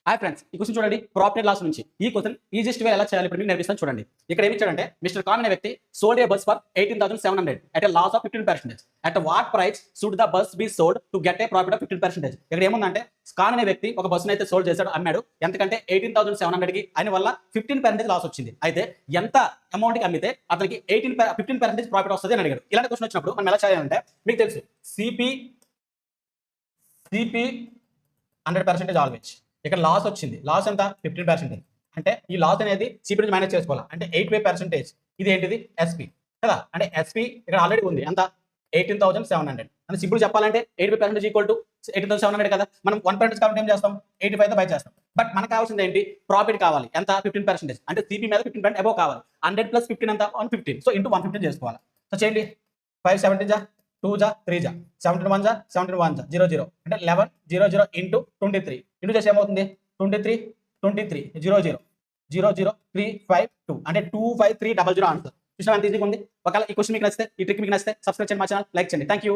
Hi friends, ఈ question చూడండి. Profit loss నుంచి ఈ క్వశ్చన్ ఈజియెస్ట్ వే ఎలా చేయాలి ఇప్పుడు మీకు నేర్పిస్తాను చూడండి. ఇక్కడ ఏమి ఇచ్చాడంటే మిస్టర్ ఖాన్ అనే వ్యక్తి sold A bus for 18,700 at a loss of 15%. At what price should the bus be sold to get a profit of 15%? ఇక్కడ ఏముందంటే ఖాన్ అనే వ్యక్తి ఒక బస్సును అయితే సోల్డ్ చేశాడు, అమ్మాడు. ఎంతకంటే 18,700 కి. ఆయన వల్ల 15% లాస్ వచ్చింది. అయితే ఎంత అమౌంట్ కి అమ్మితే అతనికి 15% ప్రాఫిట్ వస్తుంది అని అడిగాడు. ఇలాంటి క్వశ్చన్ వచ్చినప్పుడు మనం ఎలా చేయాలంటే మీకు తెలుసు సిపి 100% ఆల్వేజ్. ఇక్కడ లాస్ వచ్చింది. లాస్ ఎంత? 15%. అంటే ఈ లాస్ అనేది సిపి నుంచి మైనస్ చేసుకోవాలి. అంటే 85%. ఇది ఏంటిది? ఎస్పి కదా. అంటే ఎస్పి ఇక్కడ ఆల్రెడీ ఉంది. ఎంత? 18,700. అంటే సింపుల్ చెప్పాలంటే 85% ఈక్వల్ టు 18,700 కదా. మనం 1% కాబట్టి ఏం చేస్తాం? 85తో బై చేస్తాం. బట్ మనకు కావాల్సింది ఏంటి? ప్రాఫిట్ కావాలి. ఎంత? 15%. అంటే సిపి మీద 15% అబోవ్ కావాలి. 100 + 15 ఎంత? 115. సో ఇంటూ 115 చేసుకోవాలి. సో చేయండి. 5 17 జా 2 జా 3 జా 17 1 జా 17 1 జా 0 0 అంటే 11 0 0 ఇంటూ 23 ఇంటూ చేసి ఏమవుతుంది? 23 23 0 0 0 0 3 5 2 అంటే 25300 ఆన్సర్. చూసినా ఎంత ఈజీగా ఉంది. ఒకవేళ ఈ క్వశ్చన్ మీకు నచ్చితే, ఈ ట్రిక్ మీకు నచ్చితే సబ్స్క్రైబ్ చేయండి, మా ఛానల్ లైక్ చేయండి. Thank you.